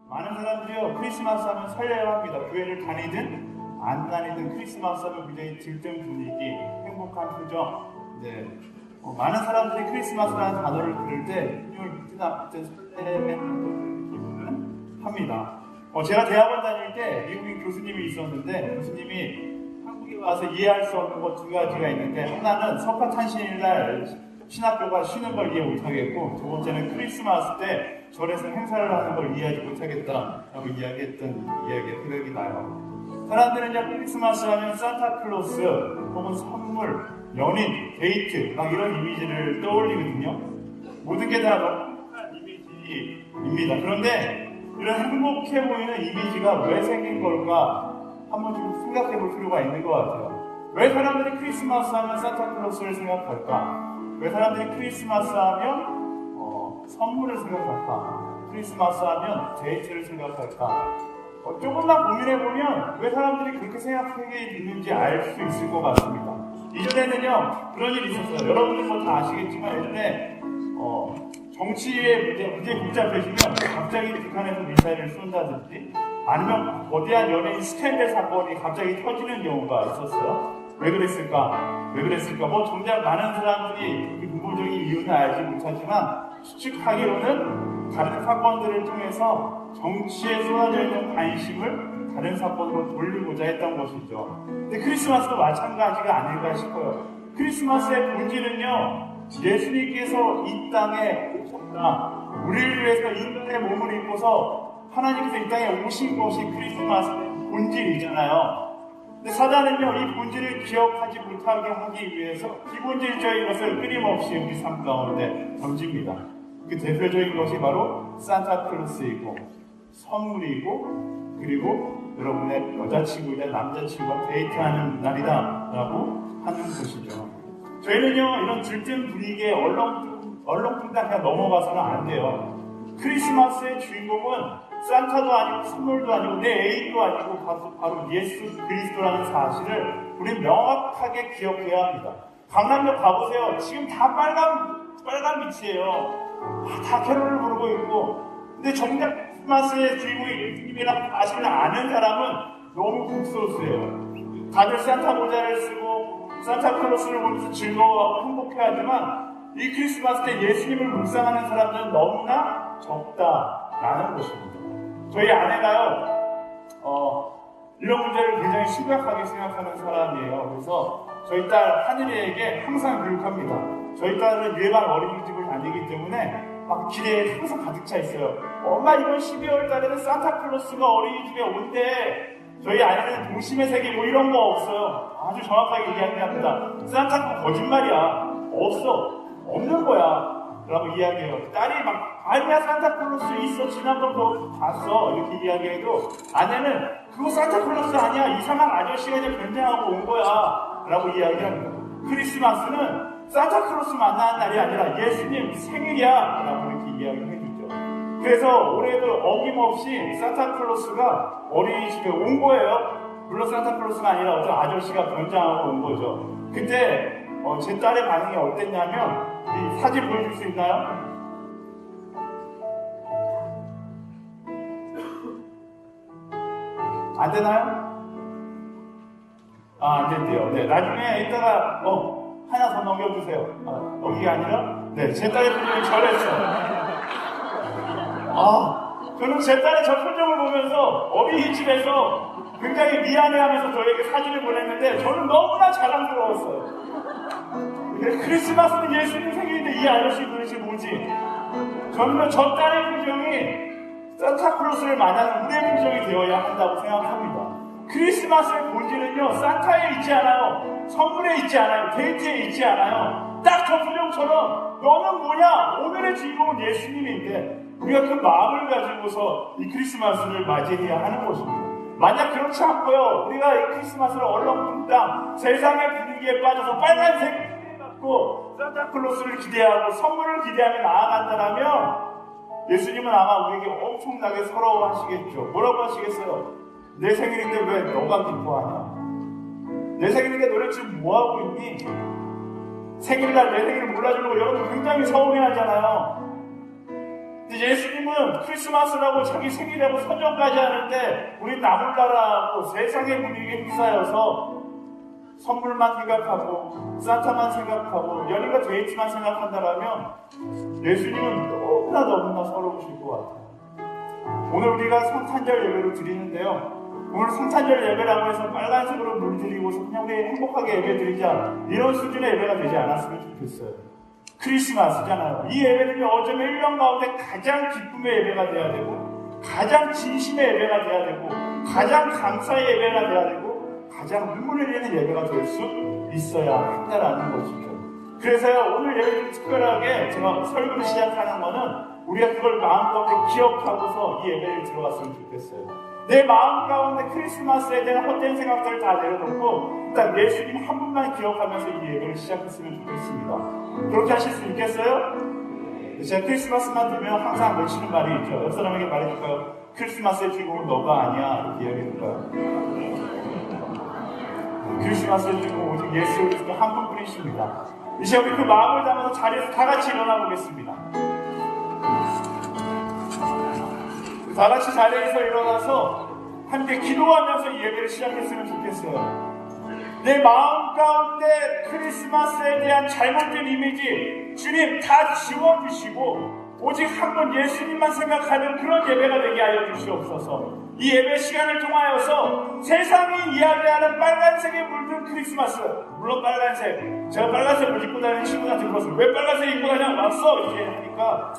많은 사람들이요, 크리스마스 하면 설레어 합니다. 교회를 다니든 안 다니든 크리스마스 하면 굉장히 들뜬 분위기, 행복한 표정. 네. 많은 사람들이 크리스마스라는 단어를 들을 때 힘을 믿으나 설레는 기분은 합니다. 제가 대학원 다닐 때 미국인 교수님이 있었는데, 교수님이 한국에 와서 이해할 수 없는 것 두 가지가 있는데, 하나는 석가탄신일날 신학교가 쉬는 걸 이해 못하겠고, 두 번째는 크리스마스 때 절에서 행사를 하는 걸 이해하지 못하겠다라고 이야기했던 이야기가 생각이 나요. 사람들은요, 크리스마스 하면 산타클로스 혹은 선물, 연인, 데이트 막 이런 이미지를 떠올리거든요. 모든 게 다 행복한 이미지입니다. 그런데 이런 행복해 보이는 이미지가 왜 생긴 걸까 한번 좀 생각해 볼 필요가 있는 것 같아요. 왜 사람들이 크리스마스 하면 산타클로스를 생각할까? 왜 사람들이 크리스마스 하면 선물을 생각할까? 크리스마스 하면 데이트를 생각할까? 조금만 고민해보면 왜 사람들이 그렇게 생각하게 되는지 알 수 있을 것 같습니다. 이전에는요, 그런 일이 있었어요. 여러분들 뭐 다 아시겠지만, 예전에 정치의 문제 굉장히 복잡해지면 갑자기 북한에서 미사일을 쏜다든지, 아니면 거대한 연예인 스캔들 사건이 갑자기 터지는 경우가 있었어요. 왜 그랬을까? 뭐 정작 많은 사람들이 그 근본적인 이유는 알지 못하지만 추측하기로는 다른 사건들을 통해서 정치에 쏟아져 있는 관심을 다른 사건으로 돌리고자 했던 것이죠. 근데 크리스마스도 마찬가지가 아닐까 싶어요. 크리스마스의 본질은요, 예수님께서 이 땅에 오셨다, 우리를 위해서 인간의 몸을 입고서 하나님께서 이 땅에 오신 것이 크리스마스의 본질이잖아요. 근데 사단은요, 이 본질을 기억하지 못하게 하기 위해서 기본질적인 것을 끊임없이 우리 삶 가운데 던집니다. 그 대표적인 것이 바로 산타클로스이고, 선물이고, 그리고 여러분의 여자친구나 남자친구와 데이트하는 날이다라고 하는 것이죠. 저희는요, 이런 들뜬 분위기에 얼렁뚱땅 그냥 넘어가서는 안 돼요. 크리스마스의 주인공은 산타도 아니고 선물도 아니고 내 애인도 아니고 바로 예수 그리스도라는 사실을 우리 명확하게 기억해야 합니다. 강남역 가보세요. 지금 다 빨간 빛이에요. 다 캐롤을 부르고 있고, 근데 정작 크리스마스의 주인공이 예수님이라는 사실을 아는 사람은 너무 극소수예요. 다들 산타 모자를 쓰고 산타클로스를 보면서 즐거워하고 행복해하지만 이 크리스마스 때 예수님을 묵상하는 사람들은 너무나 적다라는 것입니다. 저희 아내가요, 이런 문제를 굉장히 심각하게 생각하는 사람이에요. 그래서 저희 딸 하늘이에게 항상 교육합니다. 저희 딸은 예방 어린이집을 다니기 때문에 막 기대에 항상 가득 차 있어요. 엄마, 이번 12월 달에는 산타클로스가 어린이집에 온대. 저희 아내는 동심의 세계 뭐 이런 거 없어요. 아주 정확하게 이야기합니다. 산타클로스 거짓말이야. 없는 거야 라고 이야기해요. 딸이 막 아니야, 산타클로스 있어, 지난번 그거 봤어, 이렇게 이야기해도 아내는 그거 산타클로스 아니야, 이상한 아저씨가 이제 변장하고 온 거야 라고 이야기합니다. 크리스마스는 산타클로스 만나는 날이 아니라 예수님 생일이야 라고 이렇게 이야기해주죠. 그래서 올해도 어김없이 산타클로스가 어린이집에 온 거예요. 물론 산타클로스가 아니라 어떤 아저씨가 변장하고 온 거죠. 그때 제 딸의 반응이 어땠냐면, 이 사진 보여줄 수 있나요? 안 되나요? 안 된대요. 네, 나중에 이따가 하나 더 넘겨주세요. 여기가 아니라, 네, 제 딸의 표정이 저랬어요. 저는 제 딸의 저 표정을 보면서 어린이집에서 굉장히 미안해하면서 저에게 사진을 보냈는데 저는 너무나 자랑스러웠어요. 크리스마스는 예수님 생일인데 이 아저씨 도대체 뭐지? 저는 저 딸의 표정이 산타클로스를 만나는 우리의 표정이 되어야 한다고 생각합니다. 크리스마스의 본질은요, 산타에 있지 않아요. 선물에 있지 않아요. 데이트에 있지 않아요. 딱 저 표정처럼 너는 뭐냐? 오늘의 주인공은 예수님인데 우리가 그 마음을 가지고서 이 크리스마스를 맞이해야 하는 것입니다. 만약 그렇지 않고요, 우리가 이 크리스마스를 얼렁뚱땅 세상의 분위기에 빠져서 빨간색 갖고 산타클로스를 기대하고 선물을 기대하며 나아간다면 예수님은 아마 우리에게 엄청나게 서러워하시겠죠. 뭐라고 하시겠어요? 내 생일인데 왜 너가 기뻐하냐? 내 생일인데 너네 지금 뭐하고 있니? 생일날 내 생일을 몰라주는 거 여러분 굉장히 서운해하잖아요. 근데 예수님은 크리스마스라고 자기 생일이라고 선정까지 하는데 우리 나몰라라고 세상의 분위기에 휩싸여서 선물만 생각하고 산타만 생각하고 연인과 데이트만 생각한다라면 예수님은 너무나 서러우실 것 같아요. 오늘 우리가 성탄절 예배를 드리는데요. 오늘 성탄절 예배라고 해서 빨간색으로 물들이고서 그냥 우리 행복하게 예배 드리자 이런 수준의 예배가 되지 않았으면 좋겠어요. 크리스마스잖아요. 이 예배는 어쩌면 1년 가운데 가장 기쁨의 예배가 돼야 되고 가장 진심의 예배가 돼야 되고 가장 감사의 예배가 돼야 되고 가장 눈물을 흘리는 예배가 될 수 있어야 한다라는 것이죠. 그래서요, 오늘 예배를 특별하게 제가 설교를 시작하는 거는 우리가 그걸 마음 가운데 기억하고서 이 예배를 들어갔으면 좋겠어요. 내 마음 가운데 크리스마스에 대한 헛된 생각들을 다 내려놓고 일단 예수님 한 분만 기억하면서 이 예배를 시작했으면 좋겠습니다. 그렇게 하실 수 있겠어요? 제가 크리스마스만 되면 항상 외치는 말이 있죠. 옆 사람에게 말해줄까요? 크리스마스의 주인공은 너가 아니야 이렇게 이야기해줄까요? 크리스마스의 주인공은 오직 예수 그리스도 한 분뿐이십니다. 이제 우리 그 마음을 담아서 자리에서 다 같이 일어나 보겠습니다. 다 같이 자리에서 일어나서 함께 기도하면서 이 예배를 시작했으면 좋겠어요. 내 마음 가운데 크리스마스에 대한 잘못된 이미지 주님 다 지워주시고 오직 한 번 예수님만 생각하는 그런 예배가 되게 하여 주시옵소서. 이 예배 시간을 통하여서 세상이 이야기하는 빨간색에 물든 크리스마스, 물론 빨간색, 제가 빨간색을 입고 다니는 친구한테 물었어요. 왜 빨간색 입고 다녀? 왔어 이렇게 하니까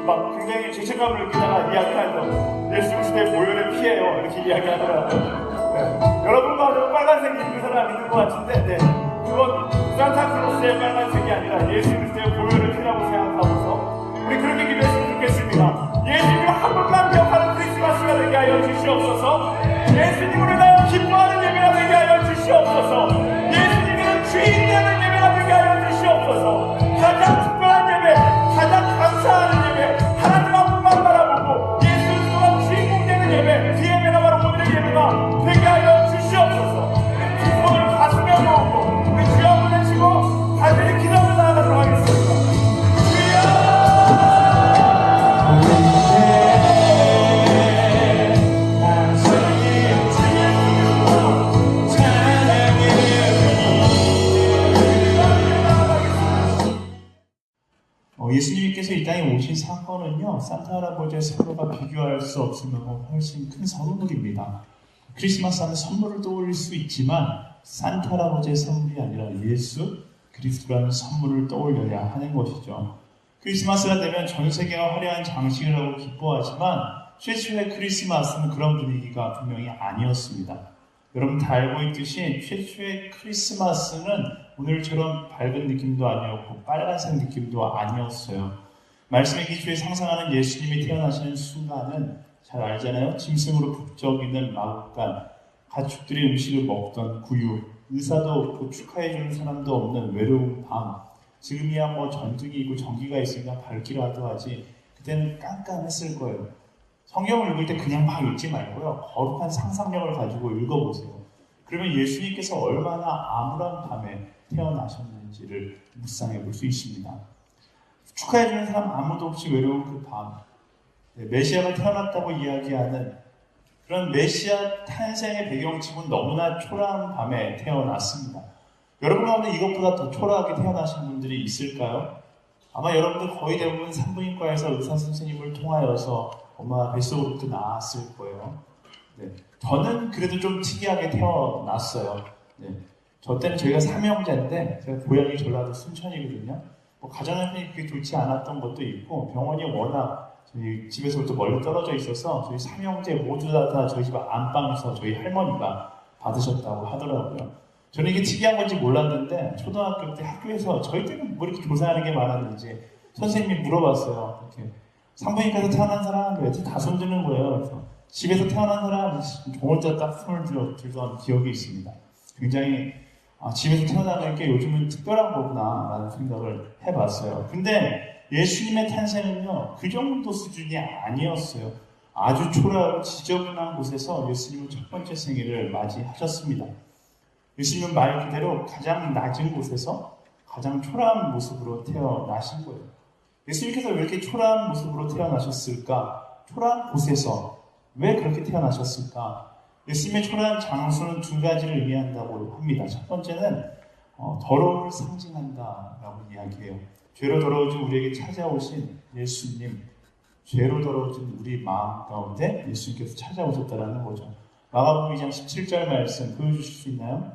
막 굉장히 죄책감을 느끼다가 이야기하죠. 예수 그리스도의 보혈을 피해요 이렇게 이야기하더라고요. 네. 여러분도 빨간색 입는 사람 있는 것 같은데 네. 그건 산타클로스의 빨간색이 아니라 예수 그리스도의 보혈을 피라고 생각하고서 우리 그렇게 기도했으면 좋겠습니다. 예수님 한 분만 기억하는 크리스마스가 되게 하여 주시옵소서. 예수님을 위하여 기뻐하는 예배가 되게 하여 주시옵소서. 예수님을 주인 되는 예배가 되게 하여 주시옵소서. 가장 특별한 예배, 가장 감사하는 예배, 하나님 한 분만 바라보고 예수 그리스도가 주인공 되는 예배, 그 예배가 바로 오늘의 예배가 되게 하여 주시옵소서. 두 손을 가슴에 놓고 우리 주여 한번 외치고 간절히 기도를 나아가도록 하겠습니다. 예수님께서 이 땅에 오신 사건은요, 산타 할아버지의 선물과 비교할 수 없을 만큼 훨씬 큰 선물입니다. 크리스마스 하면 선물을 떠올릴 수 있지만 산타 할아버지의 선물이 아니라 예수 그리스도라는 선물을 떠올려야 하는 것이죠. 크리스마스가 되면 전 세계가 화려한 장식을 하고 기뻐하지만 최초의 크리스마스는 그런 분위기가 분명히 아니었습니다. 여러분 다 알고 있듯이 최초의 크리스마스는 오늘처럼 밝은 느낌도 아니었고 빨간색 느낌도 아니었어요. 말씀의 기초에 상상하는 예수님이 태어나시는 순간은 잘 알잖아요. 짐승으로 북적이는 마구간, 가축들이 음식을 먹던 구유, 의사도 없고 축하해주는 사람도 없는 외로운 밤. 지금이야 뭐 전등이 있고 전기가 있으니까 밝기라도 하지 그때는 깜깜했을 거예요. 성경을 읽을 때 그냥 막 읽지 말고요. 거룩한 상상력을 가지고 읽어보세요. 그러면 예수님께서 얼마나 암울한 밤에 태어나셨는지를 묵상해 볼 수 있습니다. 축하해주는 사람 아무도 없이 외로운 그 밤, 메시아가 태어났다고 이야기하는 그런 메시아 탄생의 배경치고는 너무나 초라한 밤에 태어났습니다. 여러분 가운데 이것보다 더 초라하게 태어나신 분들이 있을까요? 아마 여러분들 거의 대부분 산부인과에서 의사 선생님을 통하여서 엄마 뱃속으로부터 나왔을 거예요. 네. 저는 그래도 좀 특이하게 태어났어요. 네. 저 때는 저희가 삼형제인데 제가 고향이 전라도 순천이거든요. 뭐 가정형편이 그렇게 좋지 않았던 것도 있고 병원이 워낙 저희 집에서부터 멀리 떨어져 있어서 저희 삼형제 모두 다 저희 집 안방에서 저희 할머니가 받으셨다고 하더라고요. 저는 이게 특이한 건지 몰랐는데 초등학교 때 학교에서 저희 때는 뭐 이렇게 조사하는 게 많았는지 선생님이 물어봤어요. 이렇게 산부인과에서 태어난 사람 왜 다 손드는 거예요. 그래서 집에서 태어난 사람 종을 딱 손을 들던 기억이 있습니다. 굉장히 집에서 태어나는 게 요즘은 특별한 거구나 라는 생각을 해봤어요. 근데 예수님의 탄생은요 그 정도 수준이 아니었어요. 아주 초라하고 지저분한 곳에서 예수님은 첫 번째 생일을 맞이하셨습니다. 예수님은 말 그대로 가장 낮은 곳에서 가장 초라한 모습으로 태어나신 거예요. 예수님께서 왜 이렇게 초라한 모습으로 태어나셨을까? 초라한 곳에서 왜 그렇게 태어나셨을까? 예수님의 초라한 장소는 두 가지를 의미한다고 합니다. 첫 번째는 더러움을 상징한다라고 이야기해요. 죄로 더러워진 우리에게 찾아오신 예수님, 죄로 더러워진 우리 마음 가운데 예수님께서 찾아오셨다라는 거죠. 마가복음 2장 17절 말씀 보여주실 수 있나요?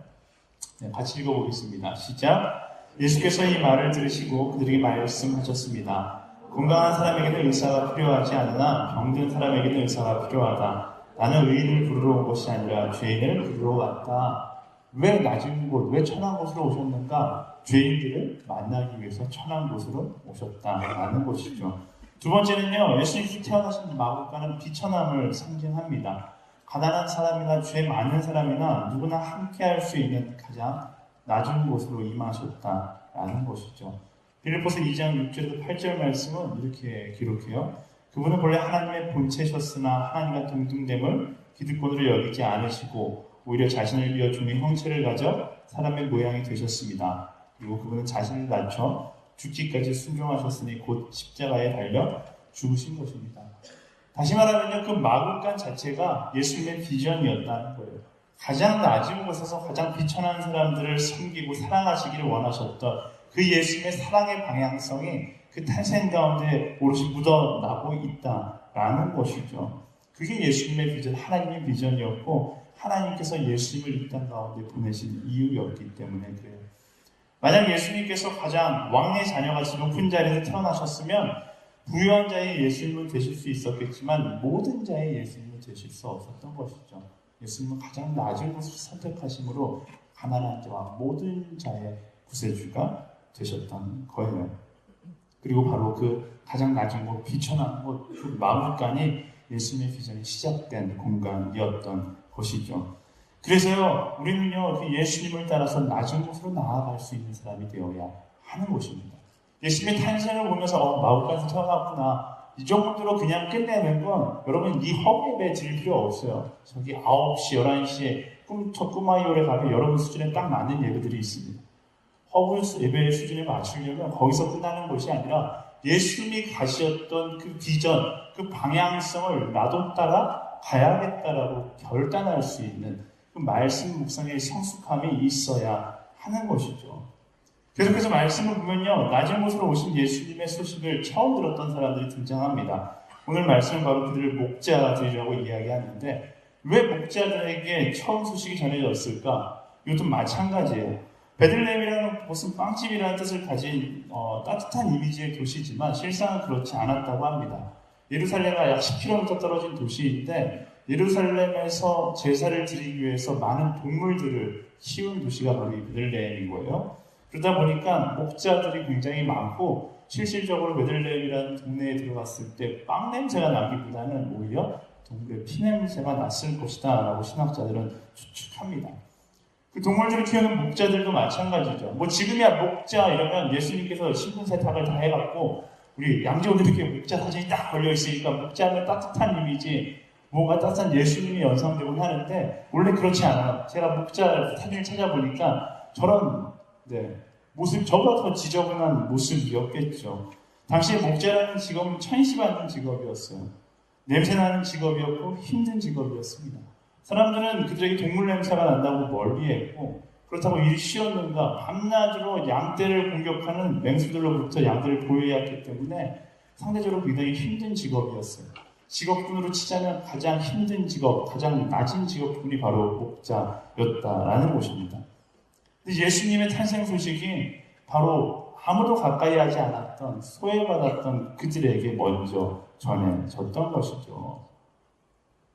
네, 같이 읽어보겠습니다. 시작. 예수께서 이 말을 들으시고 그들에게 말씀하셨습니다. 건강한 사람에게는 의사가 필요하지 않으나 병든 사람에게는 의사가 필요하다. 나는 의인을 부르러 온 것이 아니라 죄인을 부르러 왔다. 왜 낮은 곳, 왜 천한 곳으로 오셨는가? 죄인들을 만나기 위해서 천한 곳으로 오셨다라는 것이죠. 두 번째는요, 예수님께서 태어나신 마국간은 비천함을 상징합니다. 가난한 사람이나 죄 많은 사람이나 누구나 함께할 수 있는 가장 낮은 곳으로 임하셨다라는 것이죠. 빌립보서 2장 6절에서 8절 말씀은 이렇게 기록해요. 그분은 본래 하나님의 본체셨으나 하나님과 동등됨을 기득권으로 여기지 않으시고 오히려 자신을 비어 종의 형체를 가져 사람의 모양이 되셨습니다. 그리고 그분은 자신을 낮춰 죽기까지 순종하셨으니 곧 십자가에 달려 죽으신 것입니다. 다시 말하면요, 그 마국간 자체가 예수님의 비전이었다는 거예요. 가장 낮은 곳에서 가장 비천한 사람들을 섬기고 사랑하시기를 원하셨던 그 예수님의 사랑의 방향성이 그 탄생 가운데 오롯이 묻어나고 있다라는 것이죠. 그게 예수님의 비전, 하나님의 비전이었고 하나님께서 예수님을 이 땅 가운데 보내신 이유였기 때문에 그래요. 만약 예수님께서 가장 왕의 자녀같이 높은 자리에서 태어나셨으면 부유한 자의 예수님은 되실 수 있었겠지만 모든 자의 예수님은 되실 수 없었던 것이죠. 예수님은 가장 낮은 곳을 선택하심으로 가난한 자와 모든 자의 구세주가 되셨던 거예요. 그리고 바로 그 가장 낮은 곳, 비천한 곳, 그 마국간이 예수님의 비전이 시작된 공간이었던 것이죠. 그래서요, 우리는요, 그 예수님을 따라서 낮은 곳으로 나아갈 수 있는 사람이 되어야 하는 것입니다. 예수님의 탄생을 보면서 마국간에서 태어났구나, 이 정도로 그냥 끝내는 건 여러분 이 허브 예배 드릴 필요 없어요. 저기 9시, 11시에 꿈마이올에 가면 여러분 수준에 딱 맞는 예배들이 있습니다. 허브 예배의 수준에 맞추려면 거기서 끝나는 것이 아니라 예수님이 가셨던 그 비전, 그 방향성을 나도 따라 가야겠다라고 결단할 수 있는 그 말씀 묵상의 성숙함이 있어야 하는 것이죠. 계속해서 말씀을 보면요, 낮은 곳으로 오신 예수님의 소식을 처음 들었던 사람들이 등장합니다. 오늘 말씀은 바로 그들을 목자들이라고 이야기하는데 왜 목자들에게 처음 소식이 전해졌을까? 이것도 마찬가지예요. 베들레헴이라는 곳은 빵집이라는 뜻을 가진 따뜻한 이미지의 도시지만 실상은 그렇지 않았다고 합니다. 예루살렘과 약 10km 떨어진 도시인데 예루살렘에서 제사를 드리기 위해서 많은 동물들을 키운 도시가 바로 이 베들레헴인 거예요. 그러다 보니까 목자들이 굉장히 많고 실질적으로 베들레헴이라는 동네에 들어갔을 때 빵 냄새가 나기보다는 오히려 동물의 피 냄새가 났을 것이다 라고 신학자들은 추측합니다. 그 동물들을 키우는 목자들도 마찬가지죠. 뭐 지금이야 목자 이러면 예수님께서 신분 세탁을 다 해갖고 우리 양재원도 이렇게 목자 사진이 딱 걸려있으니까 목자는 따뜻한 이미지, 뭔가 따뜻한 예수님이 연상되곤 하는데 원래 그렇지 않아요. 제가 목자 사진을 찾아보니까 저런 모습, 저보다 더 지저분한 모습이었겠죠. 당시에 목자라는 직업은 천시받는 직업이었어요. 냄새나는 직업이었고 힘든 직업이었습니다. 사람들은 그들에게 동물 냄새가 난다고 멀리했고 그렇다고 일이 쉬웠는가 밤낮으로 양떼를 공격하는 맹수들로부터 양떼를 보호해야 했기 때문에 상대적으로 굉장히 힘든 직업이었어요. 직업군으로 치자면 가장 힘든 직업, 가장 낮은 직업군이 바로 목자였다라는 것입니다. 근데 예수님의 탄생 소식이 바로 아무도 가까이 하지 않았던 소외받았던 그들에게 먼저 전해졌던 것이죠.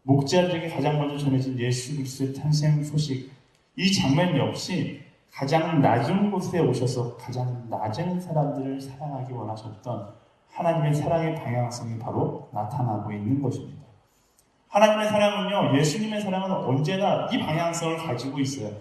목자들에게 가장 먼저 전해진 예수 그리스도의 탄생 소식, 이 장면 역시 가장 낮은 곳에 오셔서 가장 낮은 사람들을 사랑하기 원하셨던 하나님의 사랑의 방향성이 바로 나타나고 있는 것입니다. 하나님의 사랑은요, 예수님의 사랑은 언제나 이 방향성을 가지고 있어요.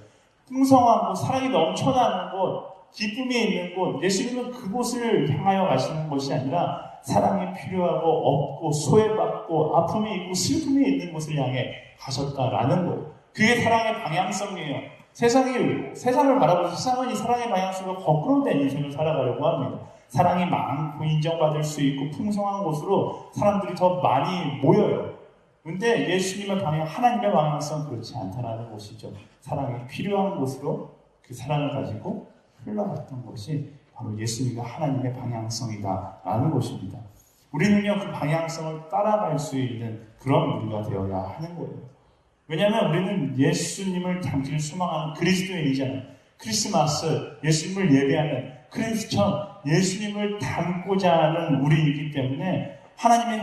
풍성하고 사랑이 넘쳐나는 곳, 기쁨이 있는 곳, 예수님은 그곳을 향하여 가시는 것이 아니라 사랑이 필요하고 없고 소외받고 아픔이 있고 슬픔이 있는 곳을 향해 가셨다라는 거예요. 그게 사랑의 방향성이에요. 세상을 바라보고 세상은 이 사랑의 방향성으로 거꾸로 된 인생을 살아가려고 합니다. 사랑이 많고 인정받을 수 있고 풍성한 곳으로 사람들이 더 많이 모여요. 근데 예수님의 방향, 하나님의 방향성은 그렇지 않다라는 것이죠. 사랑이 필요한 곳으로 그 사랑을 가지고 흘러갔던 것이 바로 예수님과 하나님의 방향성이다라는 것입니다. 우리는요, 그 방향성을 따라갈 수 있는 그런 우리가 되어야 하는 거예요. 왜냐하면 우리는 예수님을 닮기를 소망하는 그리스도인이잖아요. 크리스마스, 예수님을 예배하는 크리스천, 예수님을 닮고자 하는 우리이기 때문에 하나님의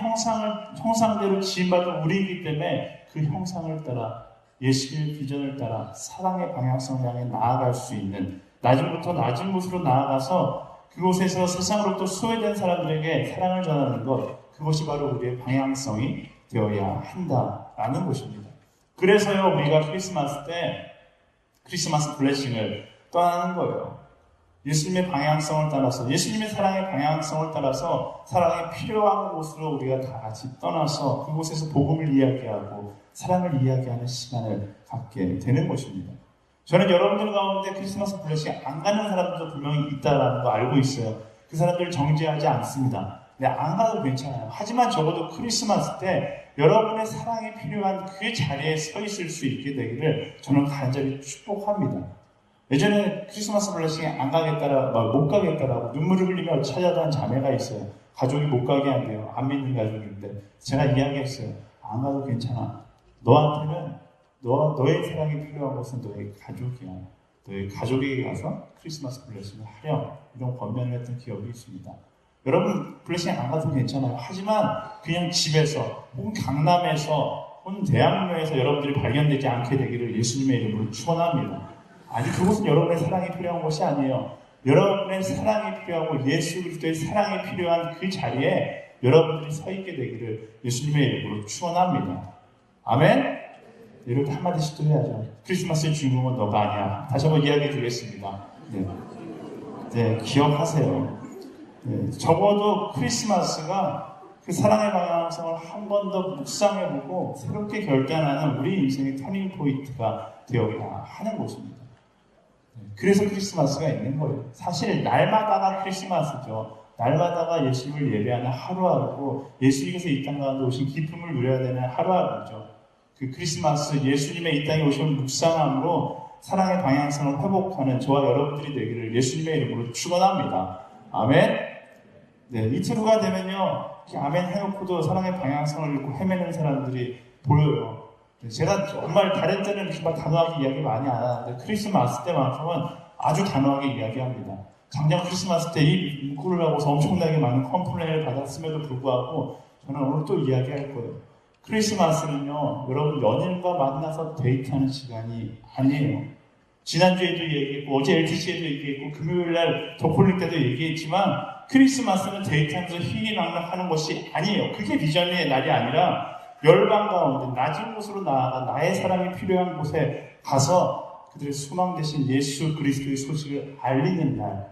형상대로 지음받은 우리이기 때문에 그 형상을 따라 예수님의 비전을 따라 사랑의 방향성을 향해 나아갈 수 있는 낮음부터 낮은 곳으로 나아가서 그곳에서 세상으로부터 소외된 사람들에게 사랑을 전하는 것, 그것이 바로 우리의 방향성이 되어야 한다라는 것입니다. 그래서요, 우리가 크리스마스 때 크리스마스 블레싱을 떠나는 거예요. 예수님의 방향성을 따라서, 예수님의 사랑의 방향성을 따라서 사랑이 필요한 곳으로 우리가 다 같이 떠나서 그곳에서 복음을 이야기하고 사랑을 이야기하는 시간을 갖게 되는 것입니다. 저는 여러분들 가운데 크리스마스 블레싱 안 가는 사람들도 분명히 있다는 거 알고 있어요. 그 사람들을 정죄하지 않습니다. 네, 안 가도 괜찮아요. 하지만 적어도 크리스마스 때 여러분의 사랑이 필요한 그 자리에 서 있을 수 있게 되기를 저는 간절히 축복합니다. 예전에 크리스마스 블레싱에 안 가겠다라, 못 가겠다라고 눈물을 흘리며 찾아간 자매가 있어요. 가족이 못 가게 한대요. 안 믿는 가족인데. 제가 이야기했어요. 안 가도 괜찮아. 너한테는 너의 사랑이 필요한 것은 너의 가족이야. 너의 가족에게 가서 크리스마스 블레싱을 하렴. 이런 권면을 했던 기억이 있습니다. 여러분 블레싱 안 가도 괜찮아요. 하지만 그냥 집에서 혹은 강남에서 혹은 대학로에서 여러분들이 발견되지 않게 되기를 예수님의 이름으로 축원합니다. 아니, 그것은 여러분의 사랑이 필요한 것이 아니에요. 여러분의 사랑이 필요하고 예수 그리스도의 사랑이 필요한 그 자리에 여러분들이 서 있게 되기를 예수님의 이름으로 축원합니다. 아멘? 이렇게 한마디씩 또 해야죠. 크리스마스의 주인공은 너가 아니야. 다시 한번 이야기해 드리겠습니다. 네, 기억하세요. 네, 적어도 크리스마스가 그 사랑의 방향성을 한 번 더 묵상해보고 새롭게 결단하는 우리 인생의 터닝 포인트가 되어야 하는 것입니다. 그래서 크리스마스가 있는 거예요. 사실 날마다가 크리스마스죠. 날마다가 예수님을 예배하는 하루하루고 예수님께서 이 땅 가운데 오신 기쁨을 누려야 되는 하루하루죠. 그 크리스마스 예수님의 이 땅에 오신 묵상함으로 사랑의 방향성을 회복하는 저와 여러분들이 되기를 예수님의 이름으로 축원합니다. 아멘. 네, 이틀 후가 되면요, 아멘 해놓고도 사랑의 방향성을 잃고 헤매는 사람들이 보여요. 제가 정말 다른 때는 이렇게 막 단호하게 이야기 많이 안 하는데 크리스마스 때만큼은 아주 단호하게 이야기합니다. 작년 크리스마스 때 이 문구를 하고서 엄청나게 많은 컴플레인을 받았음에도 불구하고 저는 오늘 또 이야기할 거예요. 크리스마스는요, 여러분 연인과 만나서 데이트하는 시간이 아니에요. 지난주에도 얘기했고 어제 LTC에도 얘기했고 금요일날 더콜링 때도 얘기했지만 크리스마스는 데이트하면서 희희낙낙하는 것이 아니에요. 그게 비전의 날이 아니라 열방 가운데 낮은 곳으로 나아가 나의 사랑이 필요한 곳에 가서 그들의 소망 대신 예수 그리스도의 소식을 알리는 날,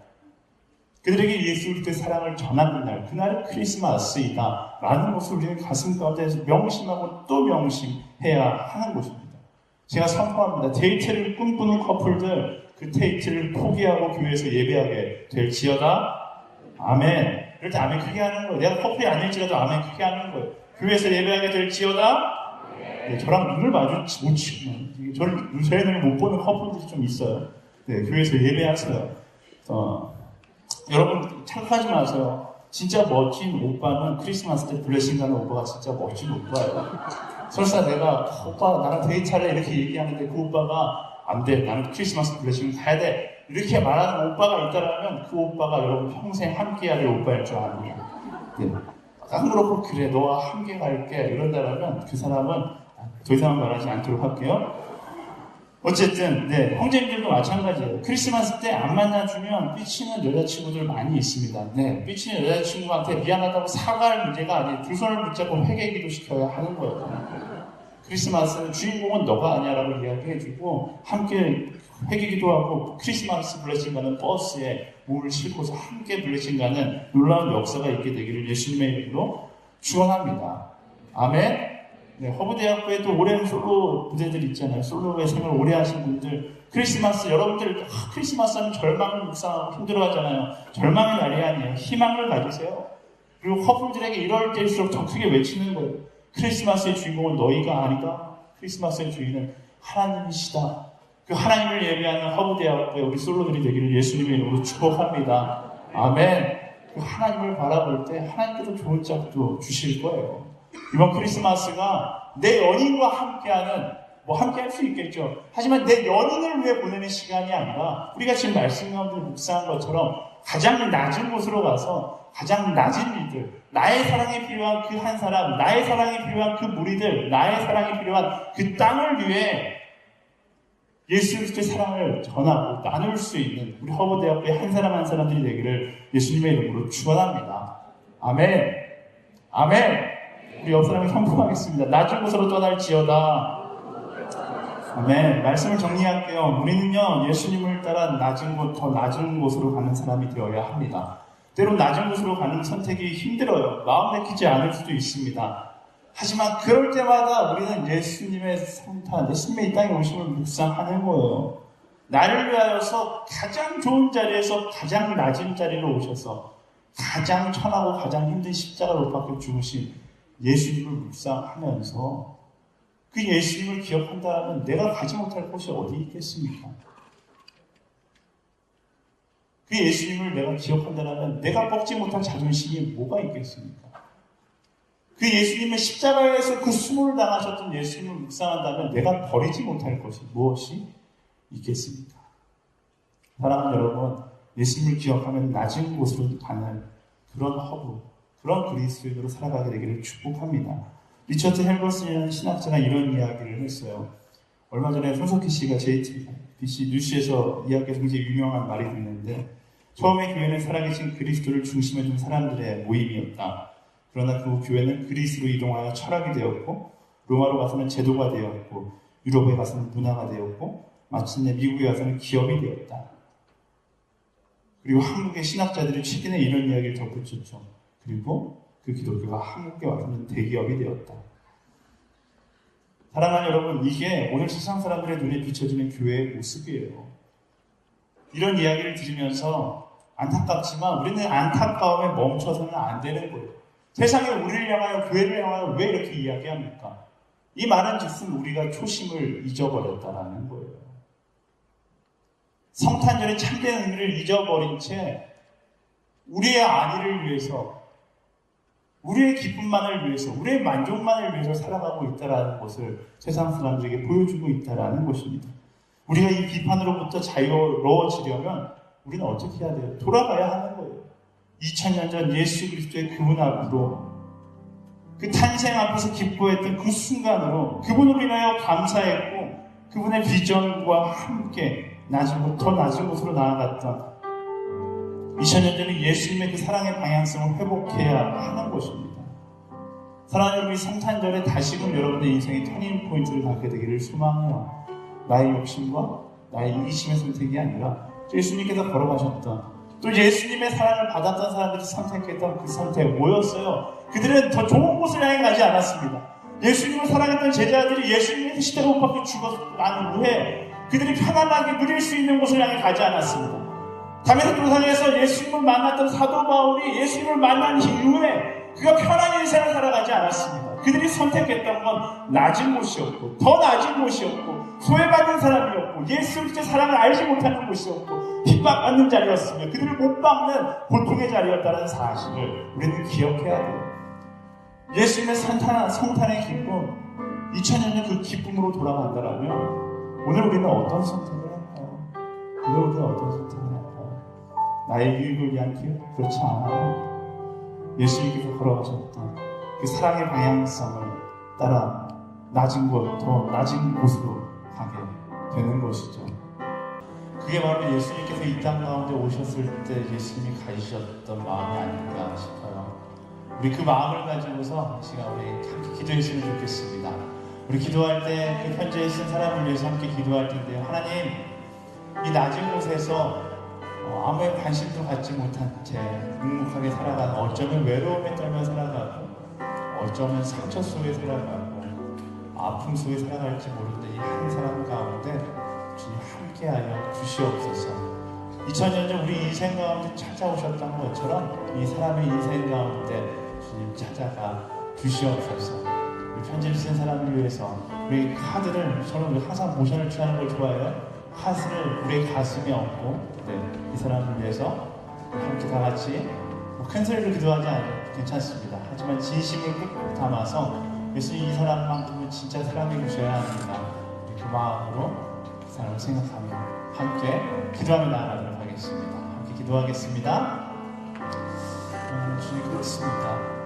그들에게 예수 그리스도의 사랑을 전하는 날, 그날은 크리스마스이다 라는 것을 우리는 가슴 가운데서 명심하고 또 명심해야 하는 것입니다. 제가 선포합니다. 데이트를 꿈꾸는 커플들, 그 데이트를 포기하고 교회에서 예배하게 될지어다. 아멘. 이럴 때 아멘 크게 하는 거예요. 내가 커플이 아닐지라도 아멘 크게 하는 거예요. 교회에서 예배하게 될지어다. 네, 저랑 눈을 마주치 못 치면 저의 눈을 못 보는 커플들이 좀 있어요. 네, 교회에서 예배하세요. 여러분 착각하지 마세요. 진짜 멋진 오빠는 크리스마스 때 블레싱 가는 오빠가 진짜 멋진 오빠예요. 설사 내가 오빠 나랑 데이트할래 이렇게 얘기하는데 그 오빠가 안 돼, 나는 크리스마스 블레싱 가야 돼 이렇게 말하는 오빠가 있다면 그 오빠가 여러분 평생 함께해야 될 오빠일 줄 압니다. 네. 안 그렇고 그래 너와 함께 갈게 이런다면 그 사람은 더 이상 말하지 않도록 할게요. 어쨌든 네, 형제님들도 마찬가지예요. 크리스마스 때 안 만나주면 삐치는 여자친구들 많이 있습니다. 네, 삐치는 여자친구한테 미안하다고 사과할 문제가 아니에요. 두 손을 붙잡고 회개기도 시켜야 하는 거예요. 크리스마스는 주인공은 너가 아니야라고 이야기해주고 함께 회개기도 하고 크리스마스 블레싱 가는 버스에 몸을 싣고서 함께 블레싱 가는 놀라운 역사가 있게 되기를 예수님의 이름으로 축원합니다. 아멘. 네, 허브대학교에 또 오랜 솔로 부대들 있잖아요. 솔로의 생을 오래 하신 분들. 크리스마스, 여러분들 크리스마스 하면 절망을 묵상하고 힘들어하잖아요. 절망의 날이 아니에요. 희망을 가지세요. 그리고 커플들에게 이럴 때일수록 더 크게 외치는 거예요. 크리스마스의 주인공은 너희가 아니다. 크리스마스의 주인은 하나님이시다. 그 하나님을 예배하는 허브대학교의 우리 솔로들이 되기를 예수님의 이름으로 축복합니다. 아멘. 그 하나님을 바라볼 때 하나님께서 좋은 짝도 주실 거예요. 이번 크리스마스가 내 연인과 함께하는, 함께할 수 있겠죠. 하지만 내 연인을 위해 보내는 시간이 아니라 우리가 지금 말씀 가운데 묵상한 것처럼 가장 낮은 곳으로 가서 가장 낮은 일들, 나의 사랑이 필요한 그 한 사람, 나의 사랑이 필요한 그 무리들, 나의 사랑이 필요한 그 땅을 위해 예수 그리스도의 사랑을 전하고 나눌 수 있는 우리 허브대학교의 한 사람 한 사람들이 되기를 예수님의 이름으로 축원합니다. 아멘. 아멘. 우리 옆 사람을 선포하겠습니다. 낮은 곳으로 떠날지어다. 아멘. 말씀을 정리할게요. 우리는요, 예수님을 따라 낮은 곳, 더 낮은 곳으로 가는 사람이 되어야 합니다. 때론 낮은 곳으로 가는 선택이 힘들어요. 마음 내키지 않을 수도 있습니다. 하지만 그럴 때마다 우리는 예수님의 성탄, 예수님의 이 땅에 오심을 묵상하는 거예요. 나를 위하여서 가장 좋은 자리에서 가장 낮은 자리로 오셔서 가장 천하고 가장 힘든 십자가 못 박혀 죽으신 예수님을 묵상하면서 그 예수님을 기억한다면 내가 가지 못할 곳이 어디 있겠습니까? 그 예수님을 내가 기억한다면 내가 꺾지 못한 자존심이 뭐가 있겠습니까? 그 예수님의 십자가에서 그 수모를 당하셨던 예수님을 묵상한다면 내가 버리지 못할 것이 무엇이 있겠습니까? 사랑하는 여러분, 예수님을 기억하면 낮은 곳으로 가는 그런 허브, 그런 그리스도인으로 살아가게 되기를 축복합니다. 리처드 헬버슨이라는 신학자가 이런 이야기를 했어요. 얼마 전에 손석희 씨가 JTBC 뉴스에서 이야기해서 굉장히 유명한 말이 있는데, 처음에 교회는 살아계신 그리스도를 중심에 둔 사람들의 모임이었다. 그러나 그 교회는 그리스로 이동하여 철학이 되었고, 로마로 가서는 제도가 되었고, 유럽에 가서는 문화가 되었고, 마침내 미국에 가서는 기업이 되었다. 그리고 한국의 신학자들이 최근에 이런 이야기를 덧붙였죠. 그리고 그 기독교가 한국에 와서는 대기업이 되었다. 사랑하는 여러분, 이게 오늘 세상 사람들의 눈에 비춰지는 교회의 모습이에요. 이런 이야기를 들으면서 안타깝지만 우리는 안타까움에 멈춰서는 안 되는 거예요. 세상에 우리를 향하여, 교회를 향하여 왜 이렇게 이야기합니까? 이 말은 즉슨 우리가 초심을 잊어버렸다라는 거예요. 성탄절의 참된 의미를 잊어버린 채 우리의 안위를 위해서, 우리의 기쁨만을 위해서, 우리의 만족만을 위해서 살아가고 있다는 것을 세상 사람들에게 보여주고 있다는 것입니다. 우리가 이 비판으로부터 자유로워지려면 우리는 어떻게 해야 돼요? 돌아가야 하는 거예요. 2000년 전 예수 그리스도의 그분 앞으로, 그 탄생 앞에서 기뻐했던 그 순간으로 그분으로 인하여 감사했고 그분의 비전과 함께 더 낮은 곳으로 나아갔던 2000년 전에 예수님의 그 사랑의 방향성을 회복해야 하는 것입니다. 사랑하는 여러분, 성탄절에 다시금 여러분의 인생의 터닝 포인트를 갖게 되기를 소망해요. 나의 욕심과 나의 이기심의 선택이 아니라 예수님께서 걸어가셨던, 또 예수님의 사랑을 받았던 사람들이 선택했던 그 선택 뭐였어요? 그들은 더 좋은 곳을 향해 가지 않았습니다. 예수님을 사랑했던 제자들이 예수님의 시대로 못 박혀 죽었고 난 후에 그들이 편안하게 누릴 수 있는 곳을 향해 가지 않았습니다. 다메섹 도상에서 예수님을 만났던 사도 바울이 예수님을 만난 이후에 그가 편한 인생을 살아가지 않았습니다. 그들이 선택했던 건 낮은 곳이었고, 더 낮은 곳이었고, 소외받는 사람이었고, 예수 그리스도의 사랑을 알지 못하는 곳이었고, 핍박받는 자리였으며 그들을 못 박는 고통의 자리였다는 사실을 우리는 기억해야 돼요. 예수님의 성탄의 기쁨, 2000년 전 그 기쁨으로 돌아간다라면 오늘 우리는 어떤 선택을 할까요? 오늘 우리는 어떤 선택을 할까요? 나의 유익을 위한 길? 그렇지 않아요. 예수님께서 걸어가셨던 그 사랑의 방향성을 따라 낮은 곳, 더 낮은 곳으로 가게 되는 것이죠. 그게 바로 예수님께서 이 땅 가운데 오셨을 때 예수님이 가지셨던 마음이 아닐까 싶어요. 우리 그 마음을 가지고서 시간 우리 함께 기도했으면 좋겠습니다. 우리 기도할 때 그 현재에 있는 사람을 위해서 함께 기도할 텐데요. 하나님, 이 낮은 곳에서 아무의 관심도 갖지 못한 채 묵묵하게 살아가는, 어쩌면 외로움에 떨며 살아가고, 어쩌면 상처 속에 살아가고, 아픔 속에 살아갈지 모르는 이 한 사람 가운데 주님 함께하여 주시옵소서. 2000년 전 우리 인생 가운데 찾아오셨던 것처럼 이 사람의 인생 가운데 주님 찾아가 주시옵소서. 우리 편지를 쓴 사람을 위해서 우리 카드를, 저는 항상 모션을 취하는 걸 좋아해요. 카드를 우리 가슴에 얹고 이 사람을 위해서 함께 다 같이 큰 소리로 기도하지 않아도 괜찮습니다. 하지만 진심을 꾹꾹 담아서 예수님 이 사람만큼은 진짜 사랑해 주셔야 합니다. 그 마음으로 그 사람을 생각하며 함께 기도하며 나아가도록 하겠습니다. 함께 기도하겠습니다. 주님 그렇습니다.